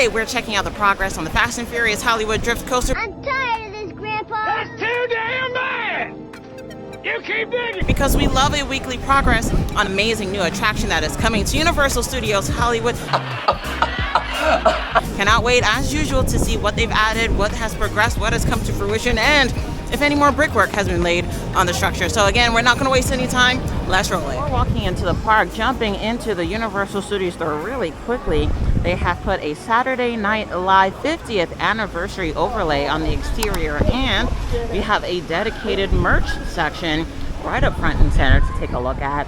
Today we're checking out the progress on the Fast and Furious Hollywood Drift Coaster. I'm tired of this, Grandpa. That's too damn bad! You keep digging! Because we love a weekly progress on an amazing new attraction that is coming to Universal Studios Hollywood. Cannot wait, as usual, to see what they've added, what has progressed, what has come to fruition, and if any more brickwork has been laid on the structure. So again, we're not going to waste any time. Let's roll it. We're walking into the park, jumping into the Universal Studios store really quickly. They have put a Saturday Night Live 50th anniversary overlay on the exterior, and we have a dedicated merch section right up front and center to take a look at.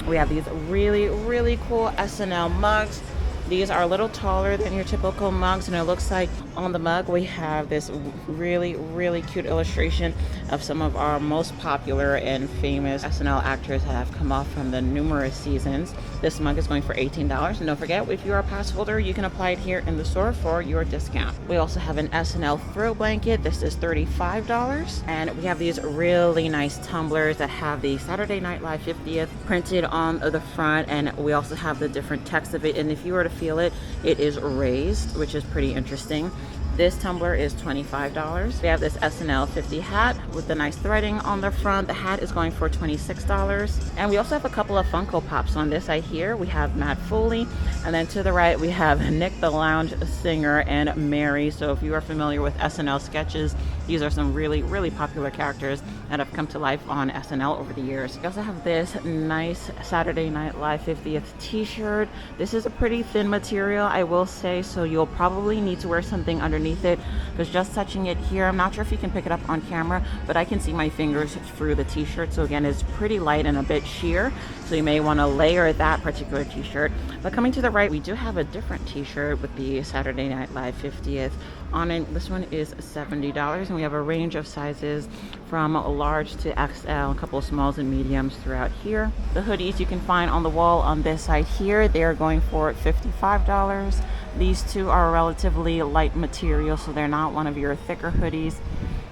We have these really cool SNL mugs. These are a little taller than your typical mugs, and it looks like on the mug we have this really cute illustration of some of our most popular and famous SNL actors that have come off from the numerous seasons. This mug is going for $18, and don't forget, if you're a pass holder, you can apply it here in the store for your discount. We also have an SNL throw blanket. This is $35, and we have these really nice tumblers that have the Saturday Night Live 50th printed on the front, and we also have the different text of it, and if you were to feel it, it is raised, which is pretty interesting. This tumbler is $25. We have this SNL 50 hat with the nice threading on the front. The hat is going for $26. And we also have a couple of Funko Pops. On this side here, we have Matt Foley. And then to the right, we have Nick the Lounge Singer and Mary. So if you are familiar with SNL sketches, these are some really popular characters that have come to life on SNL over the years. We also have this nice Saturday Night Live 50th t-shirt. This is a pretty thin material, I will say, so you'll probably need to wear something underneath it, because just touching it here, I'm not sure if you can pick it up on camera, but I can see my fingers through the t-shirt. So again, it's pretty light and a bit sheer, so you may want to layer that particular t-shirt. But coming to the right, we do have a different t-shirt with the Saturday Night Live 50th on it. This one is $70, and we have a range of sizes from large to XL, a couple of smalls and mediums throughout here. The hoodies you can find on the wall on this side here, they're going for $55. These two are relatively light material, so they're not one of your thicker hoodies.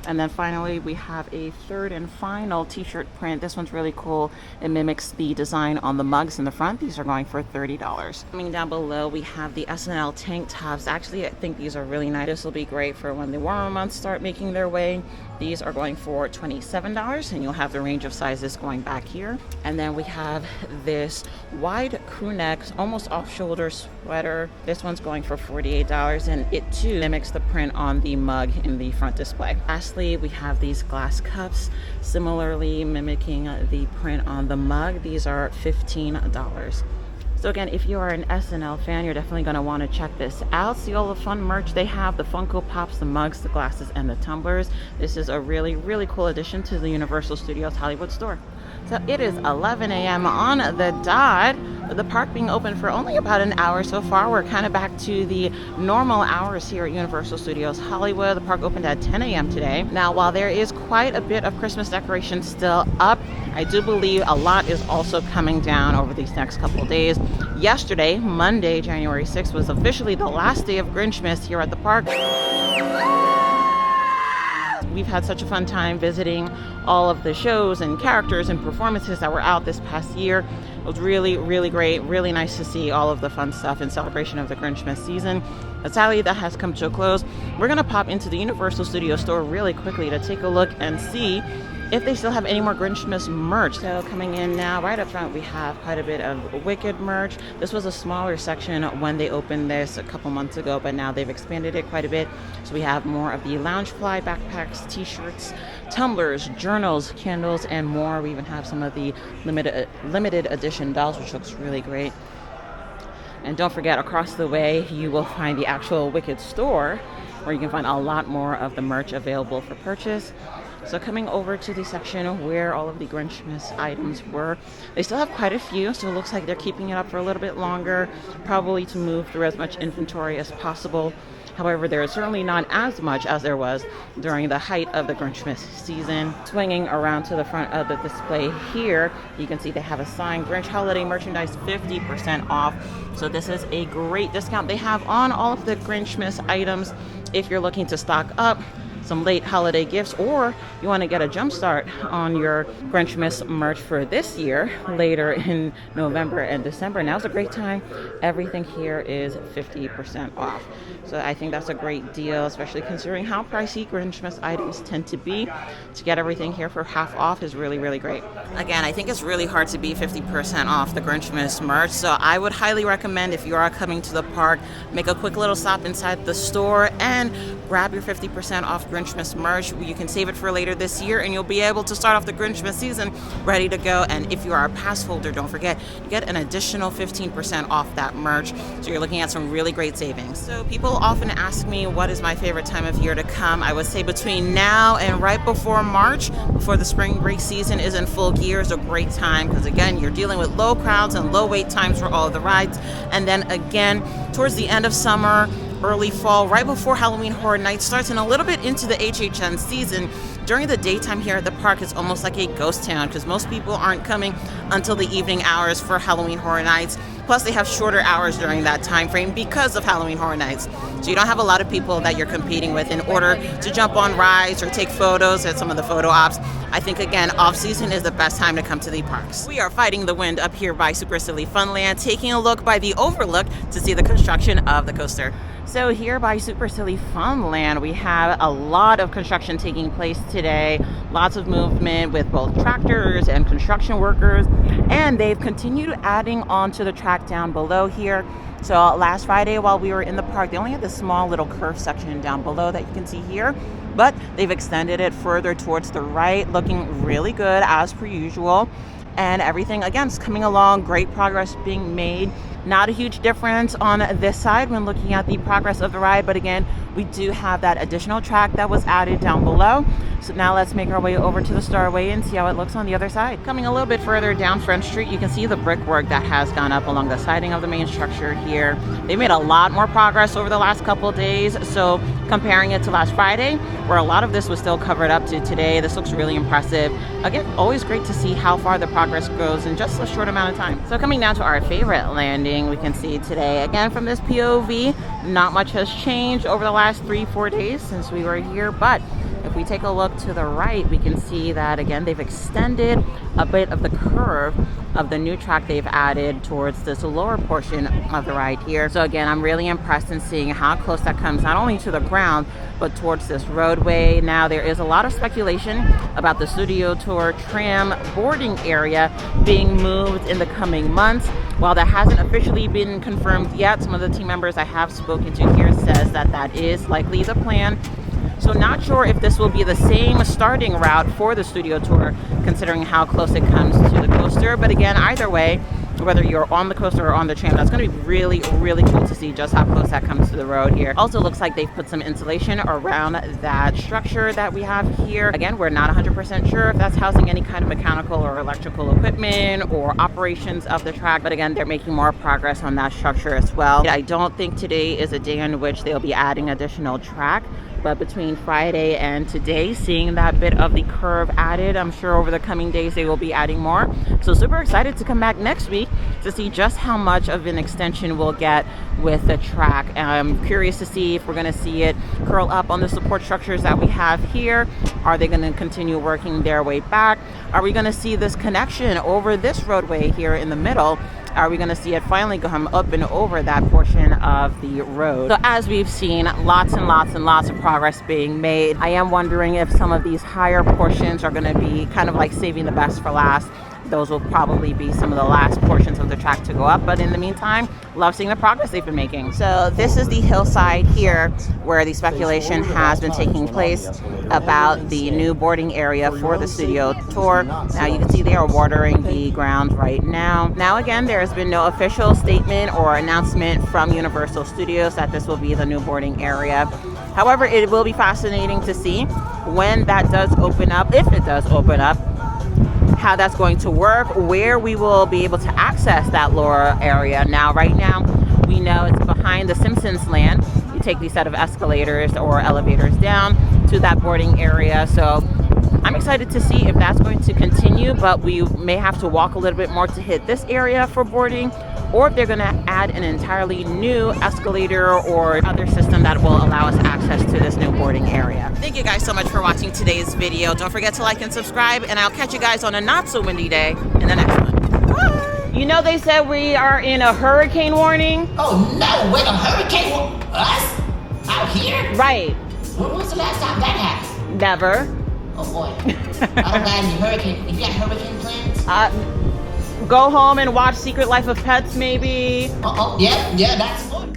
And then finally, we have a third and final t-shirt print. This one's really cool. It mimics the design on the mugs in the front. These are going for $30. Coming down below, we have the SNL tank tops. Actually, I think these are really nice. This will be great for when the warmer months start making their way. These are going for $27, and you'll have the range of sizes going back here. And then we have this wide crew neck, almost off-shoulder sweater. This one's going for $48, and it too mimics the print on the mug in the front display. Lastly, we have these glass cups, similarly mimicking the print on the mug. These are $15. So again, if you are an SNL fan, you're definitely going to want to check this out. See all the fun merch they have, the Funko Pops, the mugs, the glasses, and the tumblers. This is a really cool addition to the Universal Studios Hollywood store. So it is 11 a.m. on the dot. The park being open for only about an hour so far. We're kind of back to the normal hours here at Universal Studios Hollywood. The park opened at 10 a.m. today. Now, while there is quite a bit of Christmas decorations still up, I do believe a lot is also coming down over these next couple of days. Yesterday, Monday, January 6th, was officially the last day of Grinchmas here at the park. We've had such a fun time visiting all of the shows and characters and performances that were out this past year. It was really great, really nice to see all of the fun stuff in celebration of the Grinchmas season. But sadly, that has come to a close. We're going to pop into the Universal Studios store really quickly to take a look and see if they still have any more Grinchmas merch. So coming in now, right up front, we have quite a bit of Wicked merch. This was a smaller section when they opened this a couple months ago, but now they've expanded it quite a bit. So we have more of the Loungefly backpacks, t-shirts, tumblers, journals, candles, and more. We even have some of the limited edition dolls, which looks really great. And don't forget, across the way, you will find the actual Wicked store, where you can find a lot more of the merch available for purchase. So coming over to the section where all of the Grinchmas items were, they still have quite a few, so it looks like they're keeping it up for a little bit longer, probably to move through as much inventory as possible. However, there is certainly not as much as there was during the height of the Grinchmas season. Swinging around to the front of the display here, you can see they have a sign, Grinch Holiday Merchandise 50% off. So this is a great discount they have on all of the Grinchmas items if you're looking to stock up. some late holiday gifts, or you want to get a jump start on your Grinchmas merch for this year later in November and December, now's a great time. Everything here is 50% off. So I think that's a great deal, especially considering how pricey Grinchmas items tend to be. To get everything here for half off is really, really great. Again, I think it's really hard to be 50% off the Grinchmas merch, so I would highly recommend, if you are coming to the park, make a quick little stop inside the store and grab your 50% off Grinchmas merch. You can save it for later this year and you'll be able to start off the Grinchmas season ready to go. And if you are a pass holder, don't forget, you get an additional 15% off that merch. So you're looking at some really great savings. So people often ask me what is my favorite time of year to come. I would say between now and right before March, before the spring break season is in full gear, is a great time, because again, you're dealing with low crowds and low wait times for all of the rides. And then again, towards the end of summer, early fall, right before Halloween Horror Nights starts, and a little bit into the HHN season, during the daytime here at the park, it's almost like a ghost town, because most people aren't coming until the evening hours for Halloween Horror Nights. Plus, they have shorter hours during that time frame because of Halloween Horror Nights. So you don't have a lot of people that you're competing with in order to jump on rides or take photos at some of the photo ops. I think, again, off-season is the best time to come to the parks. We are fighting the wind up here by Super Silly Funland, taking a look by the overlook to see the construction of the coaster. So here by Super Silly Funland, we have a lot of construction taking place today. Lots of movement with both tractors and construction workers. And they've continued adding on to the track down below here. So last Friday while we were in the park, they only had this small little curve section down below that you can see here. But they've extended it further towards the right, looking really good as per usual. And everything, again, is coming along. Great progress being made. Not a huge difference on this side when looking at the progress of the ride, but again, we do have that additional track that was added down below. So now let's make our way over to the Starway and see how it looks on the other side. Coming a little bit further down Front Street, you can see the brickwork that has gone up along the siding of the main structure here. They made a lot more progress over the last couple of days, so comparing it to last Friday, where a lot of this was still covered up, to today, this looks really impressive. Again, always great to see how far the progress goes in just a short amount of time. So coming down to our favorite landing, we can see today, again from this POV, not much has changed over the last 3-4 days since we were here, but if we take a look to the right, we can see that again they've extended a bit of the curve of the new track they've added towards this lower portion of the ride here. So again, I'm really impressed in seeing how close that comes not only to the ground but towards this roadway. Now there is a lot of speculation about the Studio Tour Tram boarding area being moved in the coming months. While that hasn't officially been confirmed yet, some of the team members I have spoken to here says that that is likely the plan. So not sure if this will be the same starting route for the Studio Tour, considering how close it comes to the coaster. But again, either way, whether you're on the coaster or on the tram, that's going to be really, really cool to see just how close that comes to the road here. Also looks like they've put some insulation around that structure that we have here. Again, we're not 100% sure if that's housing any kind of mechanical or electrical equipment or operations of the track. But again, they're making more progress on that structure as well. I don't think today is a day on which they'll be adding additional track. But between Friday and today, seeing that bit of the curve added, I'm sure over the coming days they will be adding more. So super excited to come back next week to see just how much of an extension we'll get with the track. I'm curious to see if we're going to see it curl up on the support structures that we have here. Are they going to continue working their way back? Are we going to see this connection over this roadway here in the middle? Are we going to see it finally come up and over that portion of the road? So as we've seen, lots and lots and lots of progress being made. I am wondering if some of these higher portions are going to be kind of like saving the best for last. Those will probably be some of the last portions of the track to go up. But in the meantime, love seeing the progress they've been making. So this is the hillside here where the speculation has been taking place about the new boarding area for the Studio Tour. Now you can see they are watering the ground right now. Now again, there has been no official statement or announcement from Universal Studios that this will be the new boarding area. However, it will be fascinating to see when that does open up, if it does open up, how that's going to work, where we will be able to access that lower area. Now, right now, we know it's behind the Simpsons land. You take these set of escalators or elevators down to that boarding area. So I'm excited to see if that's going to continue, but we may have to walk a little bit more to hit this area for boarding, or if they're going to add an entirely new escalator or other system that will allow us access to this new boarding area. Thank you guys so much for watching today's video. Don't forget to like and subscribe, and I'll catch you guys on a not so windy day in the next one. Bye. You know they said we are in a hurricane warning? Oh no, wait, a hurricane? Us? Out here? Right. When was the last time that happened? Never. Oh boy. I don't got any hurricane. You got hurricane plans? Go home and watch Secret Life of Pets, maybe. Yeah, that's fun.